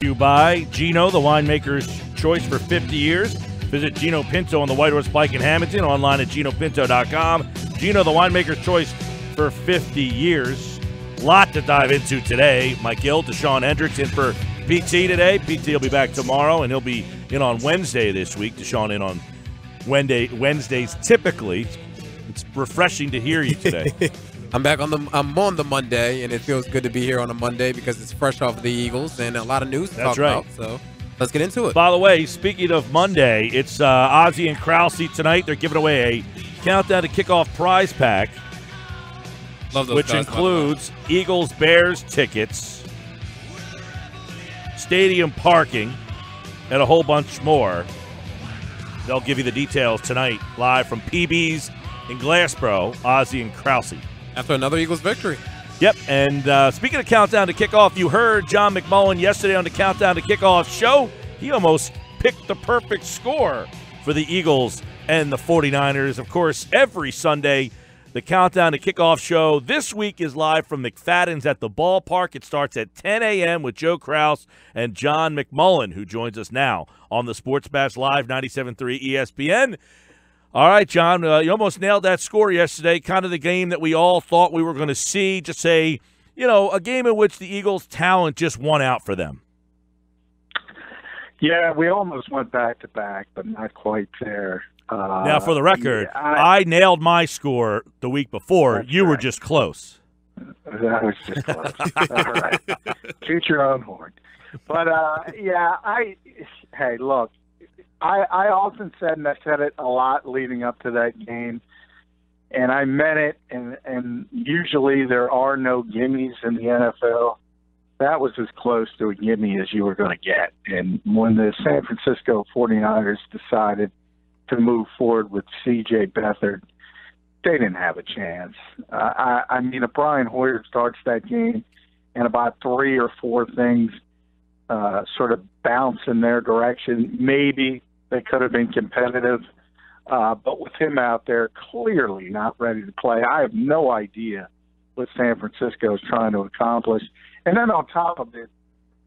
You by Gino, the winemaker's choice for 50 years. Visit Gino Pinto on the White Horse Pike in Hamilton, online at GinoPinto.com. Gino, the winemaker's choice for 50 years. Lot to dive into today. Mike Gill, Deshaun Hendricks in for PT today. PT will be back tomorrow, and he'll be in on Wednesday this week. Deshaun in on Wednesdays typically. It's refreshing to hear you today. I'm on the Monday, and it feels good to be here on a Monday because it's fresh off of the Eagles and a lot of news to talk about. So let's get into it. By the way, speaking of Monday, it's Ozzie and Krause tonight. They're giving away a countdown to kickoff prize pack, Love those which guys, includes Eagles-Bears tickets, stadium parking, and a whole bunch more. They'll give you the details tonight, live from PB's in Glassboro, Ozzie and Krause. After another Eagles victory. Yep, and speaking of Countdown to Kickoff, you heard John McMullen yesterday on the Countdown to Kickoff show. He almost picked the perfect score for the Eagles and the 49ers. Of course, every Sunday, the Countdown to Kickoff show this week is live from McFadden's at the ballpark. It starts at 10 a.m. with Joe Krause and John McMullen, who joins us now on the Sports Bash Live 97.3 ESPN. All right, John, you almost nailed that score yesterday, kind of the game that we all thought we were going to see. Just a game in which the Eagles' talent just won out for them. Yeah, we almost went back-to-back, but not quite there. Now, for the record, I nailed my score the week before. You were just close. That was just close. All right. Toot your own horn. But, hey, look. I often said, and I said it a lot leading up to that game, and I meant it, and usually there are no gimmies in the NFL. That was as close to a gimme as you were going to get. And when the San Francisco 49ers decided to move forward with C.J. Beathard, they didn't have a chance. I mean, if Brian Hoyer starts that game and about 3 or 4 things sort of bounce in their direction, maybe they could have been competitive, but with him out there clearly not ready to play, I have no idea what San Francisco is trying to accomplish. And then on top of it,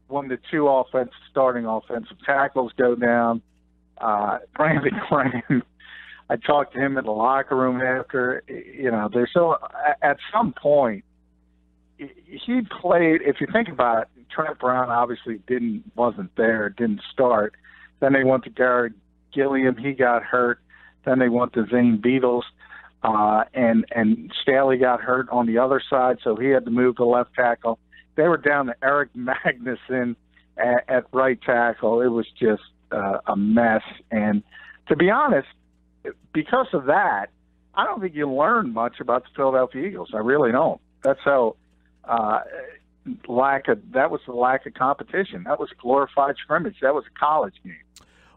when the 2 starting offensive tackles go down, Brandon Graham, I talked to him in the locker room after, at some point, he played, if you think about it, Trent Brown obviously wasn't there, didn't start. Then they went to Garrett Gilliam. He got hurt. Then they went to Zane Beadles. And Staley got hurt on the other side, so he had to move to left tackle. They were down to Eric Magnuson at right tackle. It was just a mess. And to be honest, because of that, I don't think you learn much about the Philadelphia Eagles. I really don't. That's how that was the lack of competition. That was a glorified scrimmage. That was a college game.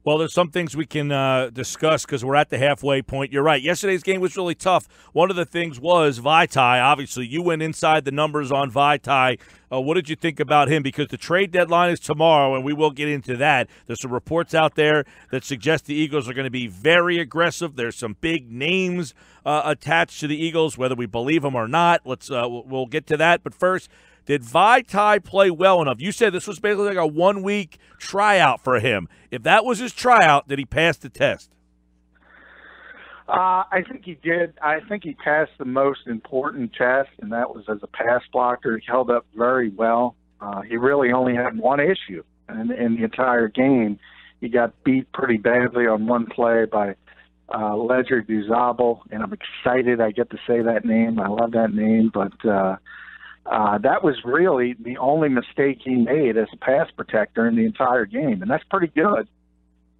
Well, there's some things we can discuss because we're at the halfway point. You're right. Yesterday's game was really tough. One of the things was Vaitai. Obviously, you went inside the numbers on Vaitai. What did you think about him? Because the trade deadline is tomorrow, and we will get into that. There's some reports out there that suggest the Eagles are going to be very aggressive. There's some big names attached to the Eagles, whether we believe them or not. We'll get to that. But first, did Vaitai play well enough? You said this was basically like a 1-week tryout for him. If that was his tryout, did he pass the test? I think he did. I think he passed the most important test, and that was as a pass blocker. He held up very well. He really only had one issue in the entire game. He got beat pretty badly on one play by Ledger Duzabel, and I'm excited I get to say that name. I love that name, but that was really the only mistake he made as a pass protector in the entire game, and that's pretty good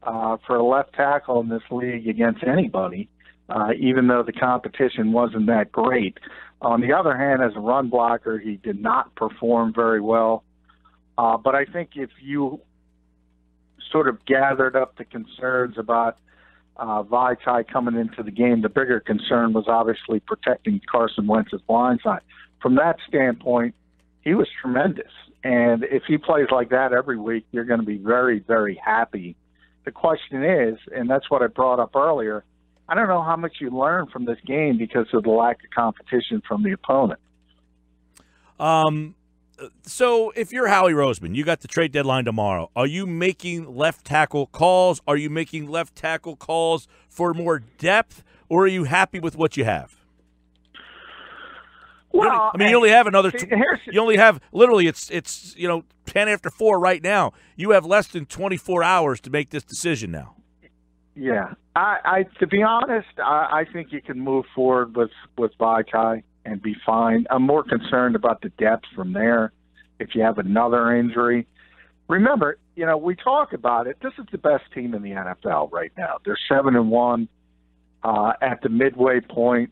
for a left tackle in this league against anybody, even though the competition wasn't that great. On the other hand, as a run blocker, he did not perform very well. But I think if you sort of gathered up the concerns about Vaitai coming into the game, the bigger concern was obviously protecting Carson Wentz's blind side. From that standpoint, he was tremendous. And if he plays like that every week, you're going to be very, very happy. The question is, and that's what I brought up earlier, I don't know how much you learn from this game because of the lack of competition from the opponent. So if you're Howie Roseman, you got the trade deadline tomorrow. Are you making left tackle calls? Are you making left tackle calls for more depth, or are you happy with what you have? Well, I mean, you only have another. You only have literally. It's 10 after 4 right now. You have less than 24 hours to make this decision now. Yeah, I to be honest, I think you can move forward with Vaitai and be fine. I'm more concerned about the depth from there. If you have another injury, remember, we talk about it. This is the best team in the NFL right now. They're 7-1 at the midway point.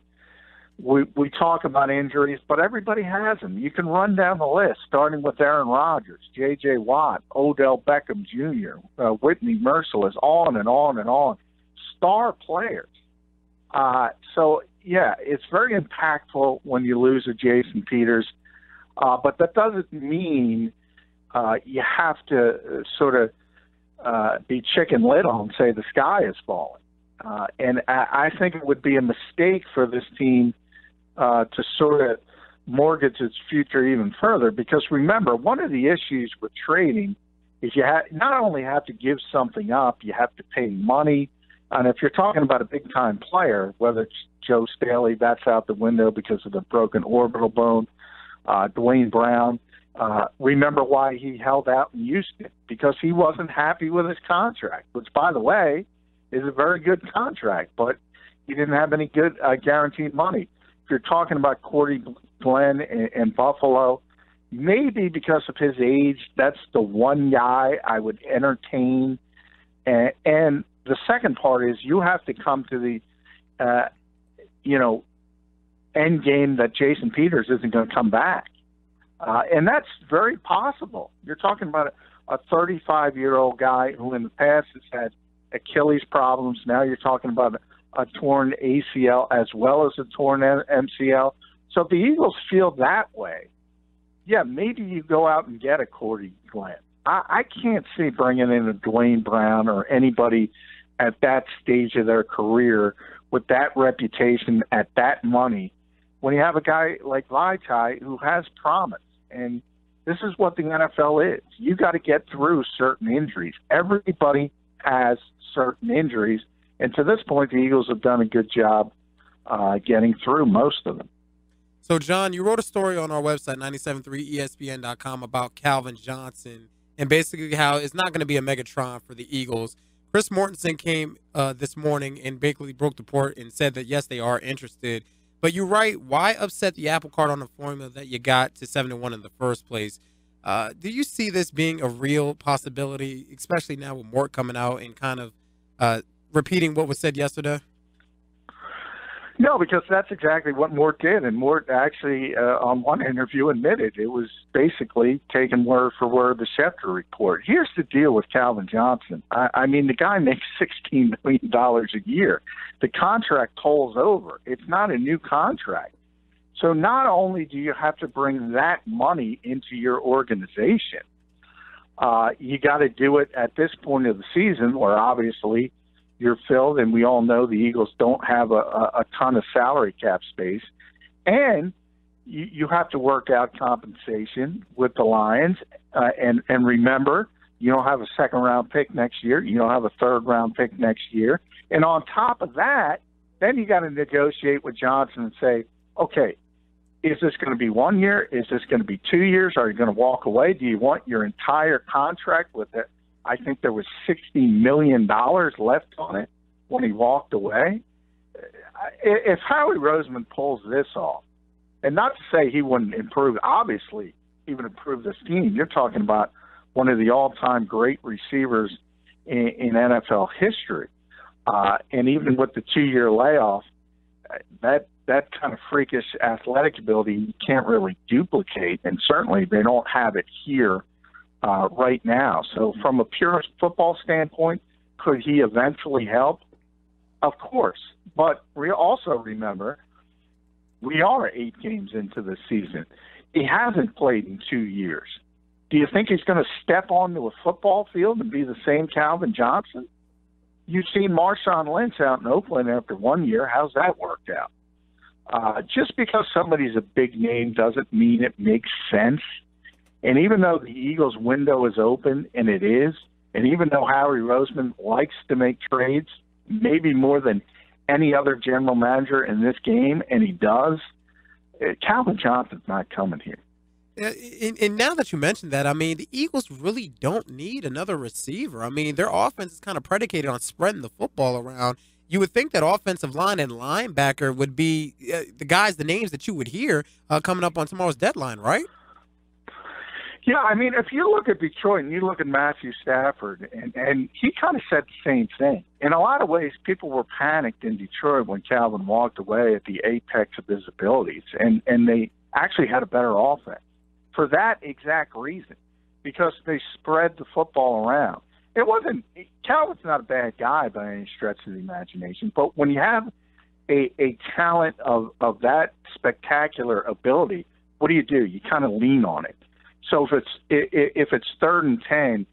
We talk about injuries, but everybody has them. You can run down the list, starting with Aaron Rodgers, J.J. Watt, Odell Beckham Jr., Whitney Merciless, on and on and on. Star players. So, yeah, it's very impactful when you lose a Jason Peters, but that doesn't mean you have to sort of be chicken little and say the sky is falling. And I think it would be a mistake for this team to sort of mortgage its future even further, because remember, one of the issues with trading is you not only have to give something up, you have to pay money. And if you're talking about a big-time player, whether it's Joe Staley, that's out the window because of the broken orbital bone. Dwayne Brown, remember why he held out in Houston? Because he wasn't happy with his contract, which, by the way, is a very good contract, but he didn't have any good guaranteed money. If you're talking about Cordy Glenn in Buffalo, maybe because of his age, that's the one guy I would entertain. And the second part is you have to come to the, end game that Jason Peters isn't going to come back. And that's very possible. You're talking about a 35-year-old guy who in the past has had Achilles problems. Now you're talking about a torn ACL as well as a torn MCL. So if the Eagles feel that way, yeah, maybe you go out and get a Cordy Glenn. I can't see bringing in a Dwayne Brown or anybody at that stage of their career with that reputation at that money when you have a guy like Vaitai who has promise. And this is what the NFL is. You got to get through certain injuries. Everybody has certain injuries. And to this point, the Eagles have done a good job getting through most of them. So, John, you wrote a story on our website, 973ESPN.com, about Calvin Johnson and basically how it's not going to be a Megatron for the Eagles. Chris Mortensen came this morning and basically broke the port and said that, yes, they are interested. But you write, why upset the apple cart on the formula that you got to 7-1 in the first place? Do you see this being a real possibility, especially now with Mort coming out and kind of repeating what was said yesterday? No, because that's exactly what Mort did. And Mort actually, on one interview, admitted it was basically taken word for word the Schefter report. Here's the deal with Calvin Johnson. I mean, the guy makes $16 million a year. The contract tolls over. It's not a new contract. So not only do you have to bring that money into your organization, you got to do it at this point of the season where obviously you're filled, and we all know the Eagles don't have a ton of salary cap space. And you have to work out compensation with the Lions. And remember, you don't have a second-round pick next year. You don't have a third-round pick next year. And on top of that, then you got to negotiate with Johnson and say, okay, is this going to be 1 year? Is this going to be 2 years? Are you going to walk away? Do you want your entire contract with it? I think there was $60 million left on it when he walked away. If Howie Roseman pulls this off, and not to say he wouldn't improve, obviously he would improve this team. You're talking about one of the all-time great receivers in NFL history. And even with the 2-year layoff, that kind of freakish athletic ability you can't really duplicate, and certainly they don't have it here right now. So from a pure football standpoint, could he eventually help? Of course. But we also remember we are 8 games into the season. He hasn't played in 2 years. Do you think he's going to step onto a football field and be the same Calvin Johnson? You've seen Marshawn Lynch out in Oakland after 1 year. How's that worked out? Just because somebody's a big name doesn't mean it makes sense And even though the Eagles' window is open, and it is, and even though Howie Roseman likes to make trades, maybe more than any other general manager in this game, and he does, Calvin Johnson's not coming here. And now that you mentioned that, I mean, the Eagles really don't need another receiver. I mean, their offense is kind of predicated on spreading the football around. You would think that offensive line and linebacker would be the names that you would hear coming up on tomorrow's deadline, right? Yeah, I mean, if you look at Detroit and you look at Matthew Stafford, and he kind of said the same thing. In a lot of ways, people were panicked in Detroit when Calvin walked away at the apex of his abilities, and they actually had a better offense for that exact reason, because they spread the football around. Calvin's not a bad guy by any stretch of the imagination, but when you have a talent of that spectacular ability, what do? You kind of lean on it. So if it's 3rd and 10,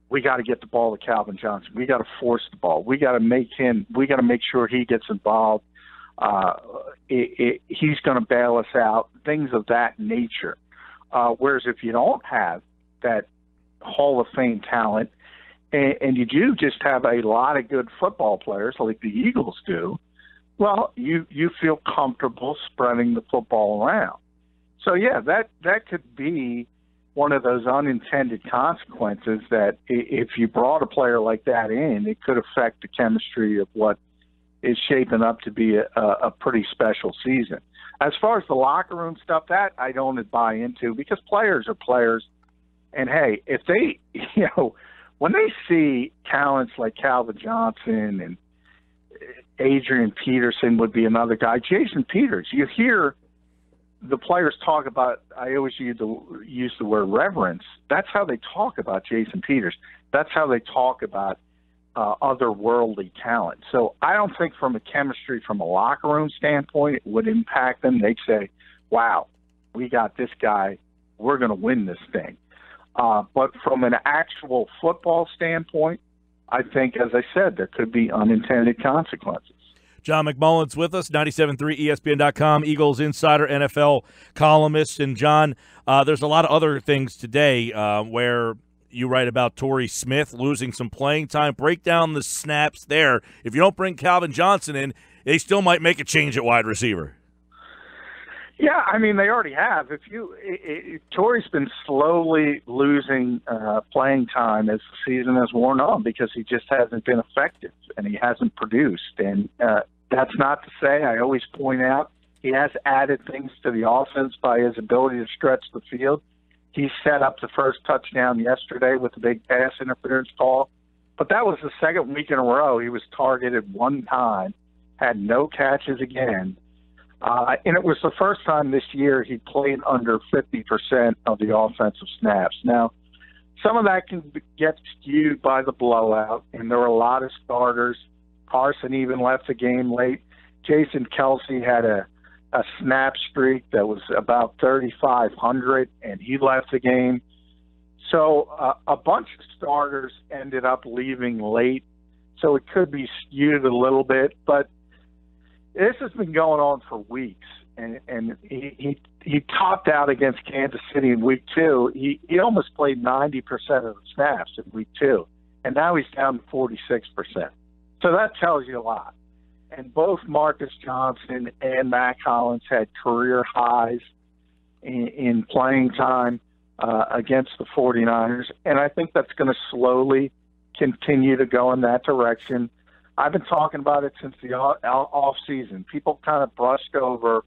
we got to get the ball to Calvin Johnson. We got to force the ball. We got to make sure he gets involved. He's going to bail us out. Things of that nature. Whereas if you don't have that Hall of Fame talent, and you do just have a lot of good football players like the Eagles do, well, you feel comfortable spreading the football around. So yeah, that could be one of those unintended consequences that if you brought a player like that in, it could affect the chemistry of what is shaping up to be a pretty special season. As far as the locker room stuff, that I don't buy into, because players are players. And hey, if they, when they see talents like Calvin Johnson and Adrian Peterson would be another guy, Jason Peters, you hear the players talk about, I always use the word reverence. That's how they talk about Jason Peters. That's how they talk about otherworldly talent. So I don't think from a chemistry, from a locker room standpoint, it would impact them. They'd say, wow, we got this guy. We're going to win this thing. But from an actual football standpoint, I think, as I said, there could be unintended consequences. John McMullen's with us, 97.3 ESPN.com, Eagles Insider NFL columnist. And, John, there's a lot of other things today where you write about Torrey Smith losing some playing time. Break down the snaps there. If you don't bring Calvin Johnson in, they still might make a change at wide receiver. Yeah, I mean, they already have. Torrey's been slowly losing playing time as the season has worn on, because he just hasn't been effective and he hasn't produced. And that's not to say, I always point out, he has added things to the offense by his ability to stretch the field. He set up the first touchdown yesterday with the big pass interference call, but that was the second week in a row he was targeted one time, had no catches again. And it was the first time this year he played under 50% of the offensive snaps. Now, some of that can get skewed by the blowout, and there were a lot of starters. Carson even left the game late. Jason Kelsey had a snap streak that was about 3,500, and he left the game. So a bunch of starters ended up leaving late, so it could be skewed a little bit, but this has been going on for weeks, and he topped out against Kansas City in week 2. He almost played 90% of the snaps in week 2, and now he's down to 46%. So that tells you a lot. And both Marcus Johnson and Matt Collins had career highs in playing time against the 49ers, and I think that's going to slowly continue to go in that direction. I've been talking about it since the off season. People kind of brushed over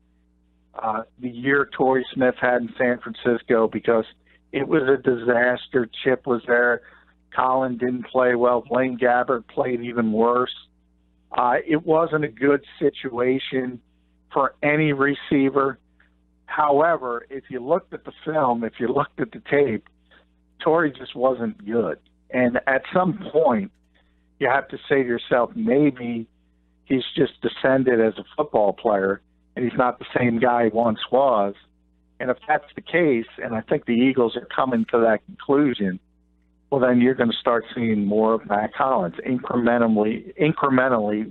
the year Torrey Smith had in San Francisco because it was a disaster. Chip was there. Colin didn't play well. Blaine Gabbert played even worse. It wasn't a good situation for any receiver. However, if you looked at the film, if you looked at the tape, Torrey just wasn't good. And at some point, you have to say to yourself, maybe he's just descended as a football player and he's not the same guy he once was. And if that's the case, and I think the Eagles are coming to that conclusion, well, then you're going to start seeing more of Matt Collins, incrementally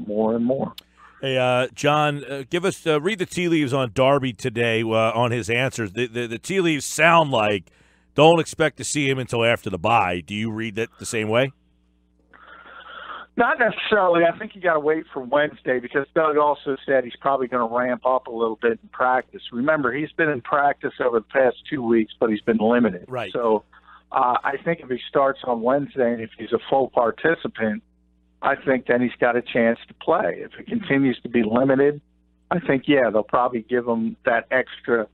more and more. Hey, John, give us read the tea leaves on Darby today on his answers. The tea leaves sound like don't expect to see him until after the bye. Do you read that the same way? Not necessarily. I think you got to wait for Wednesday because Doug also said he's probably going to ramp up a little bit in practice. Remember, he's been in practice over the past 2 weeks, but he's been limited. Right. So I think if he starts on Wednesday and if he's a full participant, I think then he's got a chance to play. If it continues to be limited, I think, yeah, they'll probably give him that extra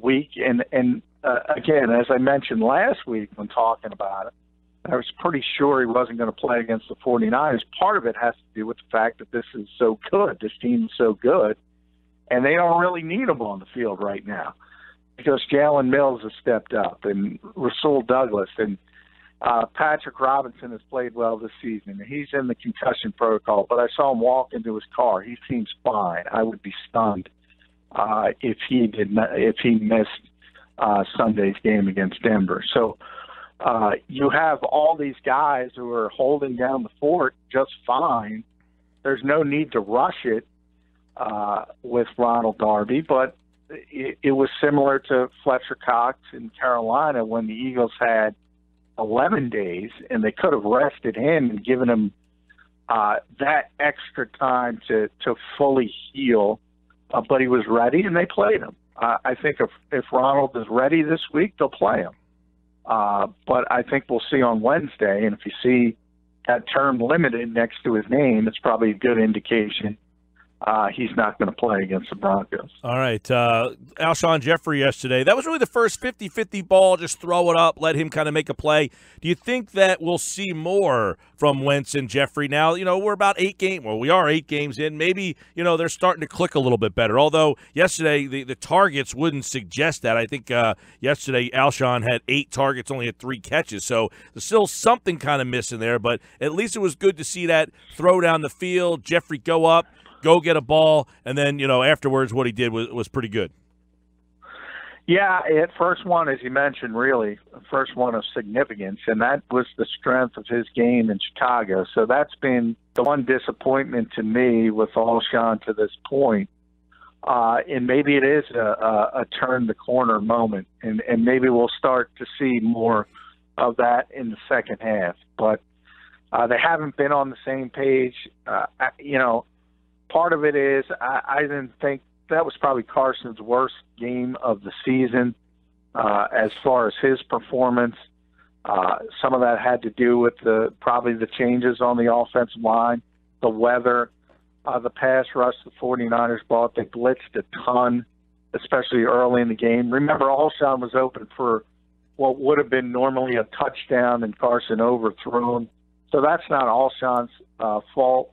week. And again, as I mentioned last week when talking about it, I was pretty sure he wasn't going to play against the 49ers. Part of it has to do with the fact that this is so good. This team is so good, and they don't really need him on the field right now because Jalen Mills has stepped up, and Rasul Douglas, and Patrick Robinson has played well this season. He's in the concussion protocol, but I saw him walk into his car. He seems fine. I would be stunned if he missed Sunday's game against Denver. So you have all these guys who are holding down the fort just fine. There's no need to rush it with Ronald Darby, but it was similar to Fletcher Cox in Carolina when the Eagles had 11 days, and they could have rested him and given him that extra time to fully heal, but he was ready, and they played him. I think if Ronald is ready this week, they'll play him. But I think we'll see on Wednesday, and if you see that term limited next to his name, it's probably a good indication he's not going to play against the Broncos. All right. Alshon Jeffrey yesterday, that was really the first 50-50 ball. Just throw it up, let him kind of make a play. Do you think that we'll see more from Wentz and Jeffrey now? We're about 8 games. Well, we are 8 games in. Maybe, they're starting to click a little bit better. Although yesterday the targets wouldn't suggest that. I think yesterday Alshon had 8 targets, only had 3 catches. So there's still something kind of missing there. But at least it was good to see that throw down the field, Jeffrey go up, go get a ball, and then, afterwards what he did was pretty good. Yeah, first one, as you mentioned, really, first one of significance, and that was the strength of his game in Chicago. So that's been the one disappointment to me with Alshon to this point. And maybe it is a turn-the-corner moment, and maybe we'll start to see more of that in the second half. But they haven't been on the same page. Part of it is I didn't think that was probably Carson's worst game of the season as far as his performance. Some of that had to do with probably the changes on the offensive line, the weather, the pass rush the 49ers bought. They blitzed a ton, especially early in the game. Remember, Alshon was open for what would have been normally a touchdown, and Carson overthrown. So that's not Alshon's fault.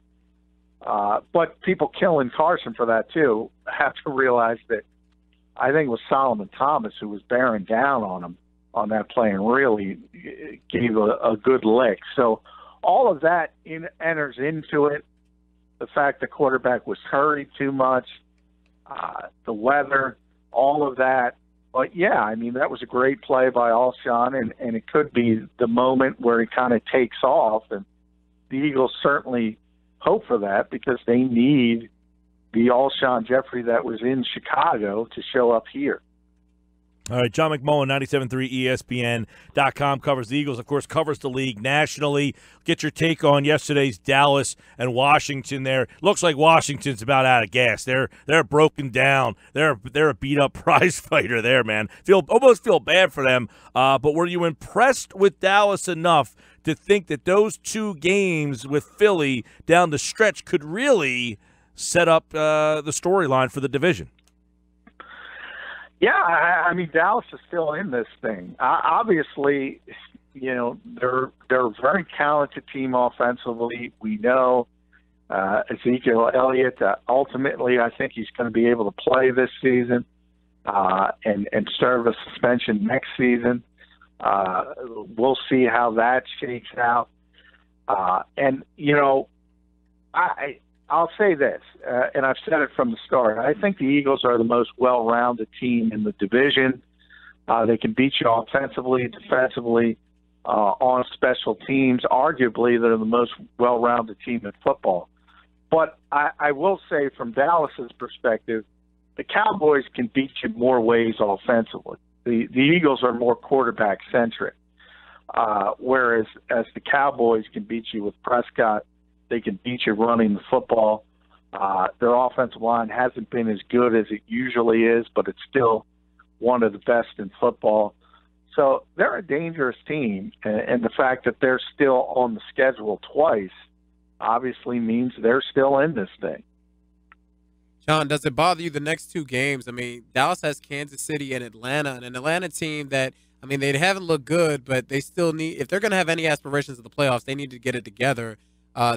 But people killing Carson for that, too, have to realize that I think it was Solomon Thomas who was bearing down on him on that play and really gave a good lick. So all of that enters into it. The fact the quarterback was hurried too much, the weather, all of that. But, yeah, I mean, that was a great play by Alshon, and it could be the moment where he kind of takes off. And the Eagles certainly hope for that because they need the Alshon Jeffrey that was in Chicago to show up here. All right, John McMullen, 97.3 ESPN.com, covers the Eagles, of course, covers the league nationally. Get your take on yesterday's Dallas and Washington there. Looks like Washington's about out of gas. They're broken down. They're a beat-up prize fighter there, man. Almost feel bad for them. But were you impressed with Dallas enough to think that those 2 games with Philly down the stretch could really set up the storyline for the division? Yeah, I mean, Dallas is still in this thing. Obviously, they're a very talented team offensively. We know Ezekiel Elliott, ultimately, I think he's going to be able to play this season and serve a suspension next season. We'll see how that shakes out. I'll say this, and I've said it from the start. I think the Eagles are the most well-rounded team in the division. They can beat you offensively, defensively, on special teams. Arguably, they're the most well-rounded team in football. But I will say from Dallas's perspective, the Cowboys can beat you more ways offensively. The Eagles are more quarterback centric, whereas as the Cowboys can beat you with Prescott, they can beat you running the football. Their offensive line hasn't been as good as it usually is, but it's still one of the best in football. So they're a dangerous team, and the fact that they're still on the schedule twice obviously means they're still in this thing. John, does it bother you the next two games? I mean, Dallas has Kansas City and Atlanta, and an Atlanta team that, I mean, they haven't looked good, but they still need, if they're going to have any aspirations of the playoffs, they need to get it together.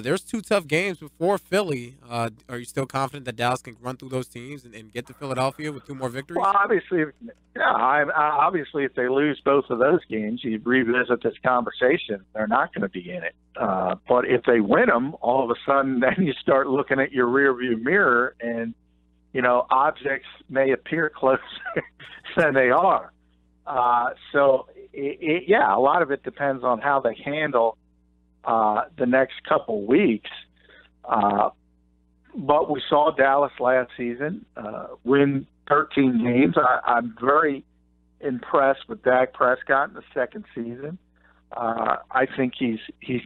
There's two tough games before Philly. Are you still confident that Dallas can run through those teams and get to Philadelphia with two more victories? Well, obviously, obviously, if they lose both of those games, you revisit this conversation. They're not going to be in it. But if they win them, all of a sudden, then you start looking at your rearview mirror, and objects may appear closer than they are. So, a lot of it depends on how they handle the next couple weeks. But we saw Dallas last season win 13 games. I'm very impressed with Dak Prescott in the second season. I think he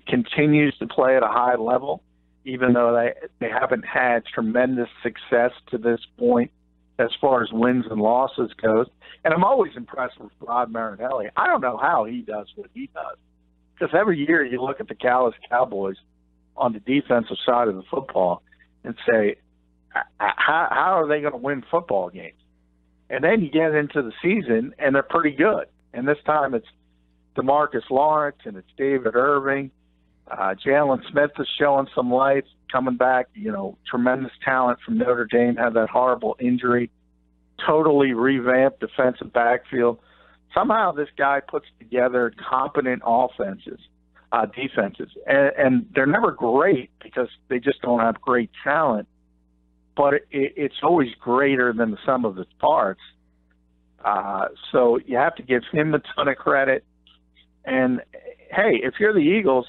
continues to play at a high level, even though they haven't had tremendous success to this point as far as wins and losses goes. And I'm always impressed with Rod Marinelli. I don't know how he does what he does. Because every year you look at the Dallas Cowboys on the defensive side of the football and say, how are they going to win football games? And then you get into the season, and they're pretty good. And this time it's DeMarcus Lawrence and it's David Irving. Jalen Smith is showing some life, coming back, tremendous talent from Notre Dame, had that horrible injury, totally revamped defensive backfield. Somehow this guy puts together competent defenses, and they're never great because they just don't have great talent, but it's always greater than the sum of its parts. So you have to give him a ton of credit. And, hey, if you're the Eagles,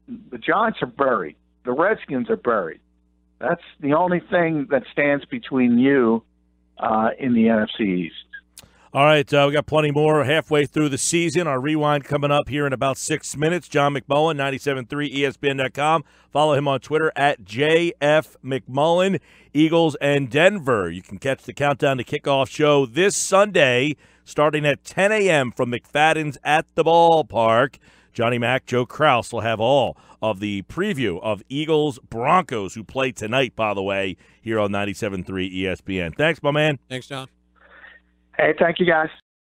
the Giants are buried. The Redskins are buried. That's the only thing that stands between you in the NFC East. All right, we got plenty more halfway through the season. Our rewind coming up here in about 6 minutes. John McMullen, 97.3 ESPN.com. Follow him on Twitter at JF McMullen. Eagles and Denver. You can catch the Countdown to Kickoff show this Sunday starting at 10 a.m. from McFadden's at the Ballpark. Johnny Mac, Joe Kraus will have all of the preview of Eagles-Broncos, who play tonight, by the way, here on 97.3 ESPN. Thanks, my man. Thanks, John. Hey, thank you, guys.